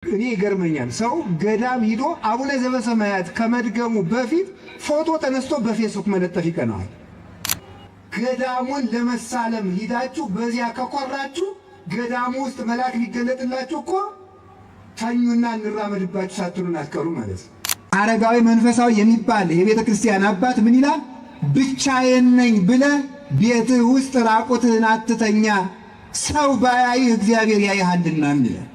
እኔ ይገርመኛል። ሰው ገዳም ሂዶ አቡነ ዘበሰማያት ከመድገሙ በፊት ፎቶ ተነስቶ በፌስቡክ መለጠፍ ይቀናል። ገዳሙን ለመሳለም ሂዳችሁ በዚያ ከቆራችሁ ገዳሙ ውስጥ መልአክ ሊገለጥላችሁ እኮ ተኙና እንራመድባችሁ ሳትሉን አትቀሩ ማለት ነው። አረጋዊ መንፈሳዊ የሚባል የቤተ ክርስቲያን አባት ምን ይላል? ብቻዬን ነኝ ብለህ ቤትህ ውስጥ ራቁትህን አትተኛ፣ ሰው ባያይህ እግዚአብሔር ያይሃልና ይላል።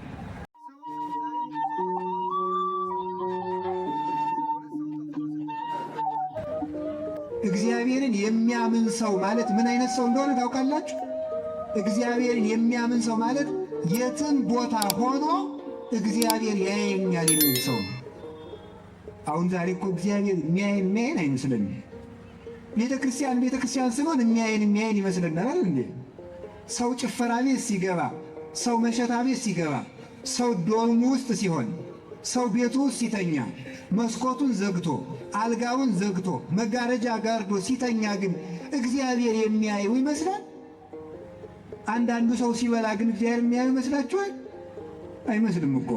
እግዚአብሔርን የሚያምን ሰው ማለት ምን አይነት ሰው እንደሆነ ታውቃላችሁ? እግዚአብሔርን የሚያምን ሰው ማለት የትም ቦታ ሆኖ እግዚአብሔር ያየኛል የሚል ሰው ነው። አሁን ዛሬ እኮ እግዚአብሔር የሚያየን አይመስለንም። ቤተ ክርስቲያን ስንሆን የሚያየን ይመስለናል እንዴ? ሰው ጭፈራ ቤት ሲገባ፣ ሰው መሸታ ቤት ሲገባ፣ ሰው ዶርሙ ውስጥ ሲሆን፣ ሰው ቤቱ ውስጥ ሲተኛ መስኮቱን ዘግቶ አልጋውን ዘግቶ መጋረጃ ጋርዶ ሲተኛ ግን እግዚአብሔር የሚያየው ይመስላል? አንዳንዱ ሰው ሲበላ ግን እግዚአብሔር የሚያየው ይመስላችኋል? አይመስልም እኮ።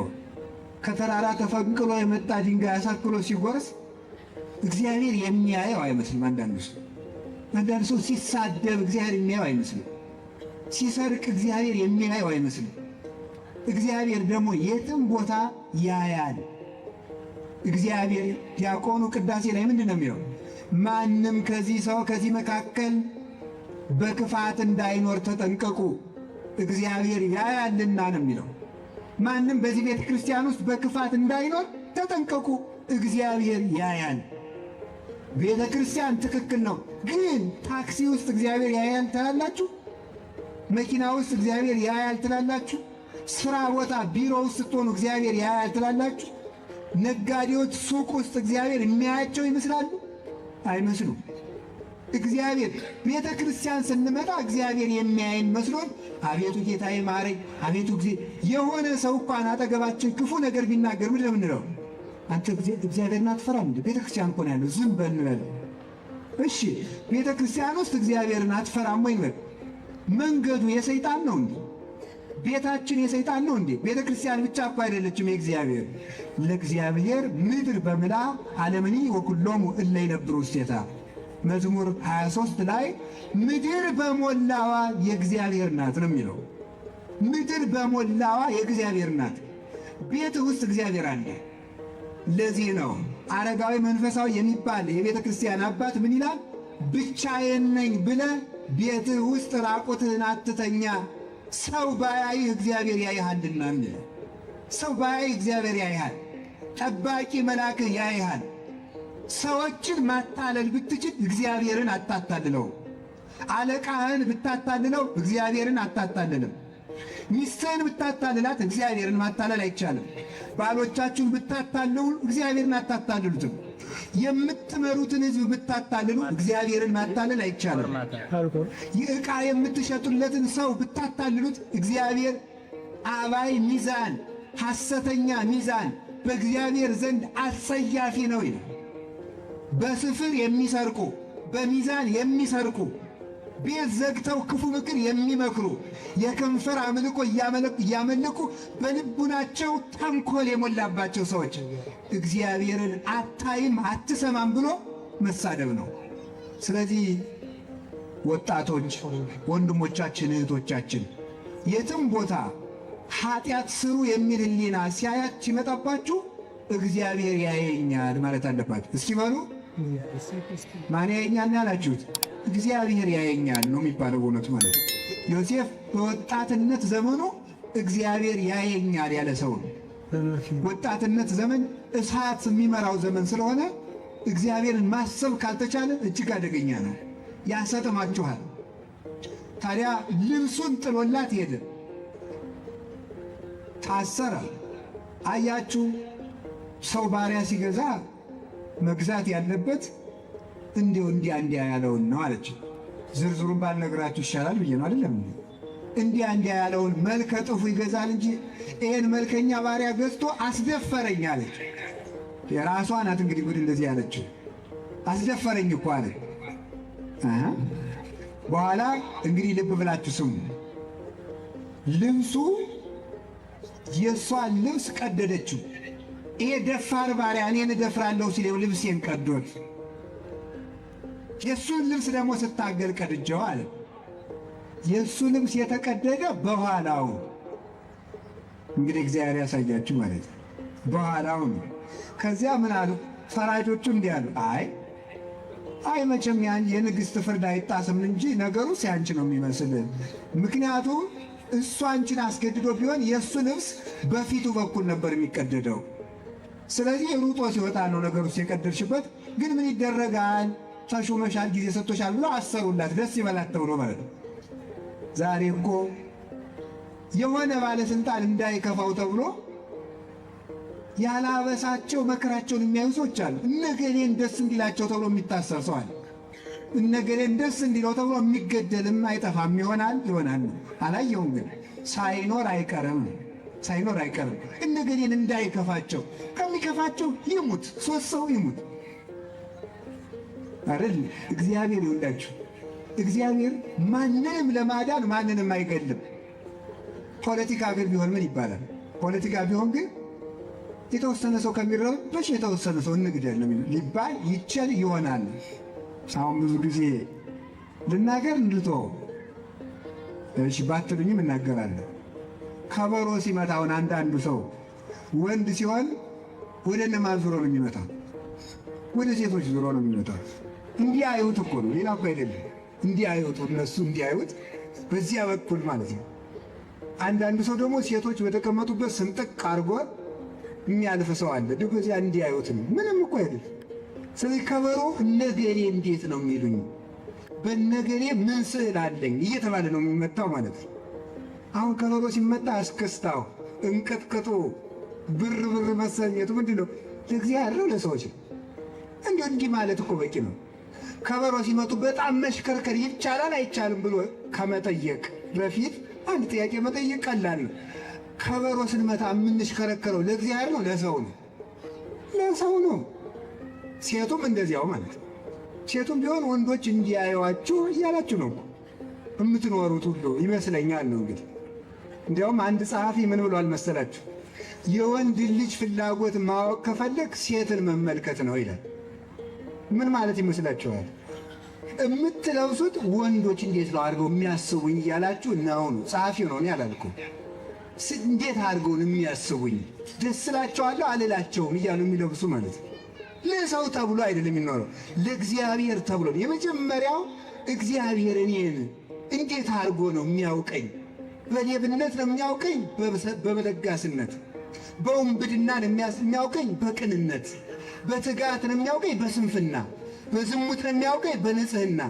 ከተራራ ተፈንቅሎ የመጣ ድንጋይ አሳክሎ ሲጎርስ እግዚአብሔር የሚያየው አይመስልም። አንዳንዱ ሰው ሲሳደብ እግዚአብሔር የሚያየው አይመስልም። ሲሰርቅ እግዚአብሔር የሚያየው አይመስልም። እግዚአብሔር ደግሞ የትም ቦታ ያያል። እግዚአብሔር ዲያቆኑ ቅዳሴ ላይ ምንድን ነው የሚለው? ማንም ከዚህ መካከል በክፋት እንዳይኖር ተጠንቀቁ እግዚአብሔር ያያልና ነው የሚለው። ማንም በዚህ ቤተ ክርስቲያን ውስጥ በክፋት እንዳይኖር ተጠንቀቁ እግዚአብሔር ያያል። ቤተ ክርስቲያን ትክክል ነው፣ ግን ታክሲ ውስጥ እግዚአብሔር ያያል ትላላችሁ? መኪና ውስጥ እግዚአብሔር ያያል ትላላችሁ? ስራ ቦታ ቢሮ ውስጥ ስትሆኑ እግዚአብሔር ያያል ትላላችሁ? ነጋዴዎች ሱቅ ውስጥ እግዚአብሔር የሚያያቸው ይመስላሉ? አይመስሉም። እግዚአብሔር ቤተ ክርስቲያን ስንመጣ እግዚአብሔር የሚያየን መስሎን አቤቱ ጌታዬ ማረኝ፣ አቤቱ ጊዜ የሆነ ሰው እንኳን አጠገባችን ክፉ ነገር ቢናገር ምንድን ነው የምንለው? አንተ እግዚአብሔርን አትፈራም እንዴ? ቤተ ክርስቲያን እኮ ነው ያለው፣ ዝም በል እንበል። እሺ ቤተ ክርስቲያን ውስጥ እግዚአብሔርን አትፈራም ወይ እንበል። መንገዱ የሰይጣን ነው እንዴ? ቤታችን የሰይጣን ነው እንዴ? ቤተ ክርስቲያን ብቻ እኮ አይደለችም የእግዚአብሔር። ለእግዚአብሔር ምድር በምላ ዓለምኒ ወኩሎሙ እለ ይነብሩ ውስቴታ መዝሙር 23 ላይ ምድር በሞላዋ የእግዚአብሔር ናት ነው የሚለው። ምድር በሞላዋ የእግዚአብሔር ናት። ቤት ውስጥ እግዚአብሔር አለ። ለዚህ ነው አረጋዊ መንፈሳዊ የሚባል የቤተ ክርስቲያን አባት ምን ይላል? ብቻዬን ነኝ ብለህ ቤትህ ውስጥ ራቁትህን አትተኛ፣ ሰው ባያይህ እግዚአብሔር ያይሃልና ይላል። ሰው ባያይህ እግዚአብሔር ያይሃል። ጠባቂ መልአክህ ያይሃል። ሰዎችን ማታለል ብትችል እግዚአብሔርን አታታልለው። አለቃህን ብታታልለው እግዚአብሔርን አታታልልም። ሚስትህን ብታታልላት እግዚአብሔርን ማታለል አይቻልም። ባሎቻችሁን ብታታልሉ እግዚአብሔርን አታታልሉትም። የምትመሩትን ሕዝብ ብታታልሉ እግዚአብሔርን ማታለል አይቻልም። የዕቃ የምትሸጡለትን ሰው ብታታልሉት እግዚአብሔር አባይ ሚዛን፣ ሐሰተኛ ሚዛን በእግዚአብሔር ዘንድ አጸያፊ ነው ይላል። በስፍር የሚሰርቁ በሚዛን የሚሰርቁ ቤት ዘግተው ክፉ ምክር የሚመክሩ የከንፈር አምልኮ እያመለኩ በልቡናቸው ተንኮል የሞላባቸው ሰዎች እግዚአብሔርን አታይም አትሰማም ብሎ መሳደብ ነው። ስለዚህ ወጣቶች፣ ወንድሞቻችን፣ እህቶቻችን የትም ቦታ ኃጢአት ስሩ የሚል ሕሊና ሲመጣባችሁ እግዚአብሔር ያየኛል ማለት አለባችሁ። እስኪ በሉ ማን ያየኛል ያላችሁት? እግዚአብሔር ያየኛል ነው የሚባለው በእውነቱ ማለት ነው። ዮሴፍ በወጣትነት ዘመኑ እግዚአብሔር ያየኛል ያለ ሰው ነው። ወጣትነት ዘመን እሳት የሚመራው ዘመን ስለሆነ እግዚአብሔርን ማሰብ ካልተቻለ እጅግ አደገኛ ነው፣ ያሰጥማችኋል። ታዲያ ልብሱን ጥሎላት ሄደ፣ ታሰረ። አያችሁ፣ ሰው ባሪያ ሲገዛ መግዛት ያለበት እንዲያ ያለውን ነው አለች። ዝርዝሩን ባልነግራችሁ ይሻላል ብዬ ነው አይደለም። እንዲያ ያለውን መልከ ጥፉ ይገዛል እንጂ ይሄን መልከኛ ባሪያ ገዝቶ አስደፈረኝ አለች። የራሷ ናት እንግዲህ ጉድ እንደዚህ ያለችው። አስደፈረኝ እኮ አለ። በኋላ እንግዲህ ልብ ብላችሁ ስሙ። ልብሱ የእሷን ልብስ ቀደደችው። ይሄ ደፋር ባሪያ እኔን እደፍራለሁ ሲለው ልብሴን ቀዶት፣ የእሱን ልብስ ደግሞ ስታገል ቀድጀው አለ። የእሱ ልብስ የተቀደደ በኋላው። እንግዲህ እግዚአብሔር ያሳያችሁ ማለት ነው። በኋላው ነው። ከዚያ ምን አሉ ፈራጆቹ? እንዲህ አሉ፣ አይ መቼም ያን የንግሥት ፍርድ አይጣስም እንጂ ነገሩ ሲያንቺ ነው የሚመስል። ምክንያቱም እሱ አንቺን አስገድዶ ቢሆን የእሱ ልብስ በፊቱ በኩል ነበር የሚቀደደው። ስለዚህ ሩጦ ሲወጣ ነው ነገሩ የቀደድሽበት። ግን ምን ይደረጋል፣ ተሾመሻል፣ ጊዜ ሰጥቶሻል ብሎ አሰሩላት፣ ደስ ይበላት ተብሎ ማለት ነው። ዛሬ እኮ የሆነ ባለስልጣን እንዳይከፋው ተብሎ ያላበሳቸው መከራቸውን የሚያዩ ሰዎች አሉ። እነገሌን ደስ እንዲላቸው ተብሎ የሚታሰር ሰው አለ። እነገሌን ደስ እንዲለው ተብሎ የሚገደልም አይጠፋም። ይሆናል አላየውም፣ ግን ሳይኖር አይቀርም። እነገሌን እንዳይከፋቸው፣ ከሚከፋቸው ይሙት፣ 3 ሰው ይሙት አይደል? እግዚአብሔር ይወዳችሁ። እግዚአብሔር ማንንም ለማዳን ማንንም አይገልም። ፖለቲካ ግን ቢሆን ምን ይባላል? ፖለቲካ ቢሆን ግን የተወሰነ ሰው ከሚረበሽ የተወሰነ ሰው እንግደል ሊባል ይችል ይሆናል። አሁን ብዙ ጊዜ ልናገር እንድቶ እሺ ባትሉኝም እናገራለሁ። ከበሮ ሲመታ አሁን አንዳንዱ ሰው ወንድ ሲሆን ወደ እነማን ዙሮ ነው የሚመታው? ወደ ሴቶች ዙሮ ነው የሚመታው። እንዲያዩት እኮ ነው፣ ሌላ እኮ አይደለም። እንዲያዩት፣ እነሱ እንዲያዩት በዚያ በኩል ማለት ነው። አንዳንዱ ሰው ደግሞ ሴቶች በተቀመጡበት ስንጥቅ አድርጎ የሚያልፍ ሰው አለ። ደግሞ እዚያ እንዲያዩት ነው። ምንም እኮ አይደለም። ስለዚህ ከበሮ እነገሌ እንዴት ነው የሚሉኝ፣ በነገሌ ምን ስዕል አለኝ እየተባለ ነው የሚመታው ማለት ነው። አሁን ከበሮ ሲመታ አስከስታው፣ እንቅጥቅጡ፣ ብር መሰኘቱ ምንድን ነው? ለእግዚአብሔር ነው ለሰዎች ነው? እንዲህ ማለት እኮ በቂ ነው። ከበሮ ሲመጡ በጣም መሽከርከር ይቻላል አይቻልም ብሎ ከመጠየቅ በፊት አንድ ጥያቄ መጠየቅ ቀላል ነው። ከበሮ ስንመታ የምንሽከረከረው ለእግዚአብሔር ነው ለሰው ነው? ለሰው ነው። ሴቱም እንደዚያው ማለት ነው። ሴቱም ቢሆን ወንዶች እንዲያዩዋችሁ እያላችሁ ነው የምትኖሩት ሁሉ ይመስለኛል ነው እንግዲህ። እንዲያውም አንድ ጸሐፊ ምን ብሏል መሰላችሁ? የወንድ ልጅ ፍላጎት ማወቅ ከፈለግ ሴትን መመልከት ነው ይላል። ምን ማለት ይመስላችኋል? የምትለብሱት ወንዶች እንዴት ነው አድርገው የሚያስቡኝ እያላችሁ ነው። ጸሐፊው ነው ያላልኩም። እንዴት አድርገው የሚያስቡኝ ደስ እላቸዋለሁ አልላቸውም እያሉ የሚለብሱ ማለት ነው። ለሰው ተብሎ አይደለም የሚኖረው፣ ለእግዚአብሔር ተብሎ ነው። የመጀመሪያው እግዚአብሔር እኔን እንዴት አድርጎ ነው የሚያውቀኝ? በሌብነት ነው የሚያውቀኝ? በመለጋስነት። በውንብድና ነው የሚያውቀኝ? በቅንነት። በትጋት ነው የሚያውቀኝ? በስንፍና። በዝሙት ነው የሚያውቀኝ? በንጽህና።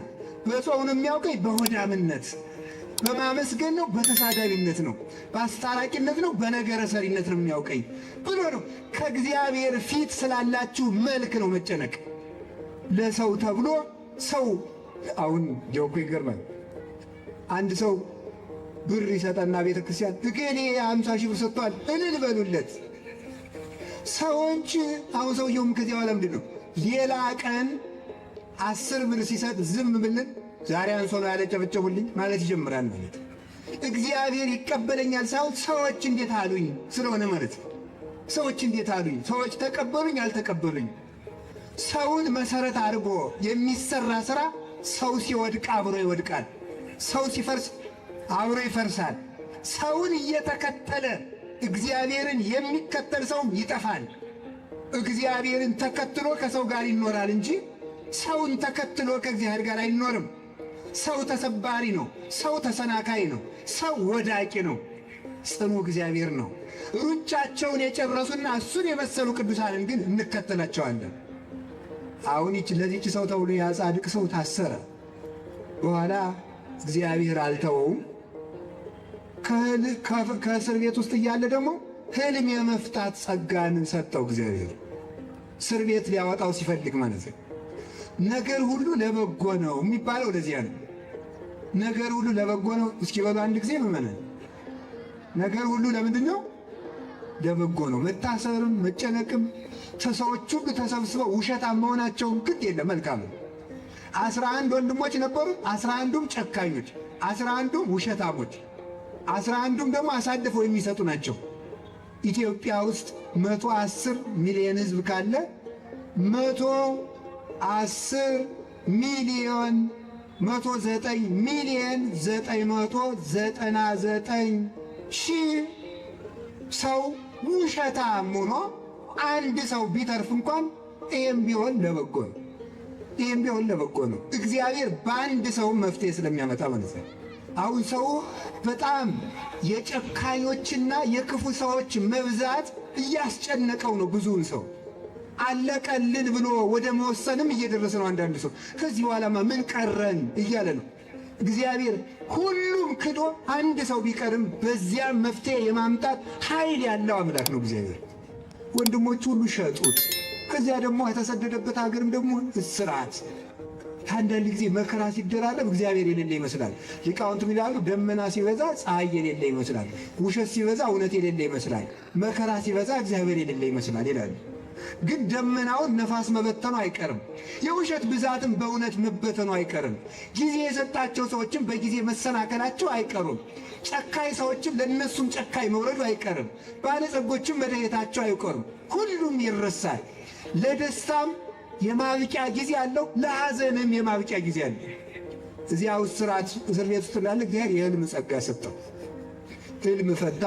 በጾም ነው የሚያውቀኝ? በሆዳምነት። በማመስገን ነው? በተሳዳቢነት ነው? በአስታራቂነት ነው? በነገረ ሰሪነት ነው የሚያውቀኝ ብሎ ነው። ከእግዚአብሔር ፊት ስላላችሁ መልክ ነው መጨነቅ። ለሰው ተብሎ ሰው አሁን ጆኮ ይገርማል። አንድ ሰው ብር ይሰጠና ቤተ ክርስቲያን እገሌ 50 ሺህ ብር ሰጥቷል እልል በሉለት ሰዎች። አሁን ሰውየውም ከዚያ በኋላ ምንድን ነው ሌላ ቀን 10 ብር ሲሰጥ ዝም ብልን ዛሬ አንሶ ነው ያለጨበጨቡልኝ ማለት ይጀምራል ማለት። እግዚአብሔር ይቀበለኛል ሳይሆን ሰዎች እንዴት አሉኝ ስለሆነ ማለት ነው። ሰዎች እንዴት አሉኝ፣ ሰዎች ተቀበሉኝ አልተቀበሉኝ። ሰውን መሰረት አድርጎ የሚሰራ ስራ ሰው ሲወድቅ አብሮ ይወድቃል፣ ሰው ሲፈርስ አብሮ ይፈርሳል። ሰውን እየተከተለ እግዚአብሔርን የሚከተል ሰውም ይጠፋል። እግዚአብሔርን ተከትሎ ከሰው ጋር ይኖራል እንጂ ሰውን ተከትሎ ከእግዚአብሔር ጋር አይኖርም። ሰው ተሰባሪ ነው፣ ሰው ተሰናካይ ነው፣ ሰው ወዳቂ ነው። ጽኑ እግዚአብሔር ነው። ሩጫቸውን የጨረሱና እሱን የመሰሉ ቅዱሳንን ግን እንከተላቸዋለን። አሁን ለዚህች ሰው ተብሎ ያ ጻድቅ ሰው ታሰረ። በኋላ እግዚአብሔር አልተወውም። ከእስር ቤት ውስጥ እያለ ደግሞ ሕልም የመፍታት ጸጋን ሰጠው እግዚአብሔር። እስር ቤት ሊያወጣው ሲፈልግ ማለት ነው። ነገር ሁሉ ለበጎ ነው የሚባለው ለዚያ ነው። ነገር ሁሉ ለበጎ ነው እስኪ በሉ አንድ ጊዜ መመነን። ነገር ሁሉ ለምንድን ነው? ለበጎ ነው። መታሰርም መጨነቅም ሰዎች ሁሉ ተሰብስበው ውሸታም መሆናቸውን ግድ የለም መልካም ነው። 11 ወንድሞች ነበሩ። 11ዱም ጨካኞች፣ 11ዱም ውሸታሞች፣ 11ዱም ደግሞ አሳልፈው የሚሰጡ ናቸው። ኢትዮጵያ ውስጥ 110 ሚሊዮን ሕዝብ ካለ 110 ሚሊዮን 109 ሚሊዮን 999 ሺህ ሰው ውሸታም ሆኖ አንድ ሰው ቢተርፍ እንኳን ይህም ቢሆን ለበጎ ነው። ይህም ቢሆን ለበጎ ነው። እግዚአብሔር በአንድ ሰው መፍትሄ ስለሚያመጣ ማለት ነው። አሁን ሰው በጣም የጨካኞችና የክፉ ሰዎች መብዛት እያስጨነቀው ነው። ብዙውን ሰው አለቀልን ብሎ ወደ መወሰንም እየደረሰ ነው። አንዳንድ ሰው ከዚህ በኋላማ ምን ቀረን እያለ ነው። እግዚአብሔር ሁሉም ክዶ አንድ ሰው ቢቀርም በዚያ መፍትሄ የማምጣት ኃይል ያለው አምላክ ነው እግዚአብሔር። ወንድሞቹ ሁሉ ሸጡት። ከዚያ ደግሞ የተሰደደበት ሀገርም ደግሞ እስራት። አንዳንድ ጊዜ መከራ ሲደራረብ እግዚአብሔር የሌለ ይመስላል። ሊቃውንት ይላሉ ደመና ሲበዛ ፀሐይ የሌለ ይመስላል፣ ውሸት ሲበዛ እውነት የሌለ ይመስላል፣ መከራ ሲበዛ እግዚአብሔር የሌለ ይመስላል ይላሉ። ግን ደመናውን ነፋስ መበተኑ አይቀርም፣ የውሸት ብዛትም በእውነት መበተኑ አይቀርም። ጊዜ የሰጣቸው ሰዎችም በጊዜ መሰናከላቸው አይቀሩም። ጨካኝ ሰዎችም ለእነሱም ጨካኝ መውረዱ አይቀርም። ባለጸጎችም መደየታቸው አይቀሩም። ሁሉም ይረሳል። ለደስታም የማብቂያ ጊዜ አለው፣ ለሐዘንም የማብቂያ ጊዜ አለው። እዚያ እስር ቤት ውስጥ ላለ እግዚአብሔር የሕልም ጸጋ ሰጠው። ሕልም ፈታ።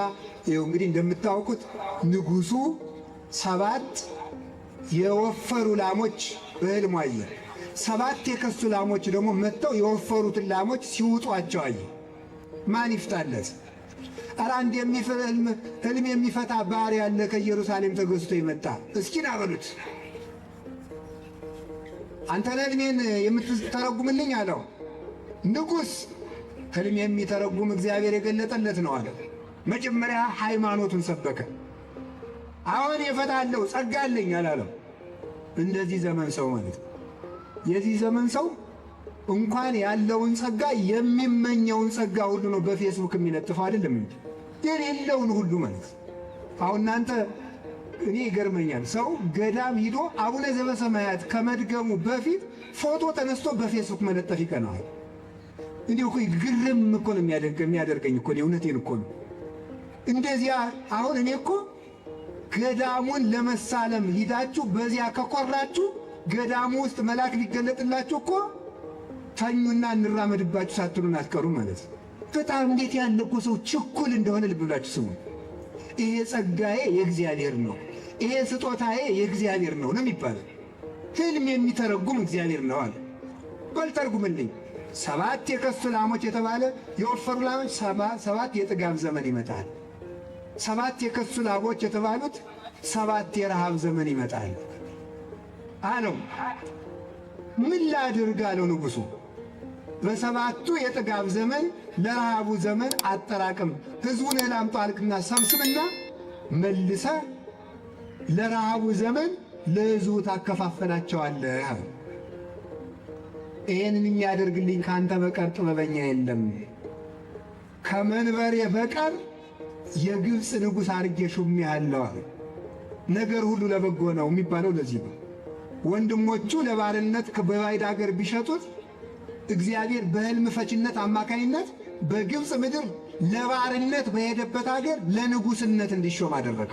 ይኸው እንግዲህ እንደምታውቁት ንጉሡ 7 የወፈሩ ላሞች በሕልሙ አየ። 7 የከሱ ላሞች ደግሞ መጥተው የወፈሩትን ላሞች ሲውጧቸው አየ። ማን ይፍታለት? ኧረ አንድ ሕልም የሚፈታ ባሪያ ያለ ከኢየሩሳሌም ተገዝቶ ይመጣ፣ እስኪ ና በሉት። አንተ ሕልሜን የምትተረጉምልኝ አለው። ንጉሥ ሕልም የሚተረጉም እግዚአብሔር የገለጠለት ነው አለ። መጀመሪያ ሃይማኖቱን ሰበከ። አሁን የፈታለሁ ጸጋ አለኝ አላለም። እንደዚህ ዘመን ሰው ማለት የዚህ ዘመን ሰው እንኳን ያለውን ጸጋ የሚመኘውን ጸጋ ሁሉ ነው በፌስቡክ የሚለጥፈው አይደለም እንዴ? የሌለውን ሁሉ ማለት አሁን እናንተ እኔ ይገርመኛል። ሰው ገዳም ሂዶ አቡነ ዘበሰማያት ከመድገሙ በፊት ፎቶ ተነስቶ በፌስቡክ መለጠፍ ይቀናል። እንዲሁ እኮ ግርም እኮ ነው የሚያደርገኝ እኮ እውነቴን እኮ ነው። እንደዚያ አሁን እኔ እኮ ገዳሙን ለመሳለም ሂዳችሁ በዚያ ከኮራችሁ ገዳሙ ውስጥ መልአክ ሊገለጥላችሁ እኮ ተኙና እንራመድባችሁ ሳትሉን አትቀሩም ማለት ነው። በጣም እንዴት ያለ እኮ ሰው ችኩል እንደሆነ ልብ ብላችሁ ስሙ። ይሄ ጸጋዬ የእግዚአብሔር ነው፣ ይሄ ስጦታዬ የእግዚአብሔር ነው ነው የሚባለው። ሕልም የሚተረጉም እግዚአብሔር ነው አለ። በል ተርጉምልኝ። 7 የከሱ ላሞች የተባለ የወፈሩ ላሞች 7 የጥጋብ ዘመን ይመጣል። 7 የከሱ ላሞች የተባሉት 7 የረሃብ ዘመን ይመጣል አለው። ምን ላድርግ አለው ንጉሡ። በ7ቱ የጥጋብ ዘመን ለረሃቡ ዘመን አጠራቅም፣ ሕዝቡን እህል አምጡ አልክና ሰብስብና መልሰ ለረሃቡ ዘመን ለሕዝቡ ታከፋፈላቸዋለህ። ይህንን የሚያደርግልኝ ከአንተ በቀር ጥበበኛ የለም፣ ከመንበሬ በቀር የግብፅ ንጉሥ አድርጌ ሹሜሃለሁ አለ። ነገር ሁሉ ለበጎ ነው የሚባለው ለዚህ ነው። ወንድሞቹ ለባርነት በባዕድ አገር ቢሸጡት እግዚአብሔር በሕልም ፈችነት አማካኝነት በግብፅ ምድር ለባርነት በሄደበት አገር ለንጉሥነት እንዲሾም አደረገው።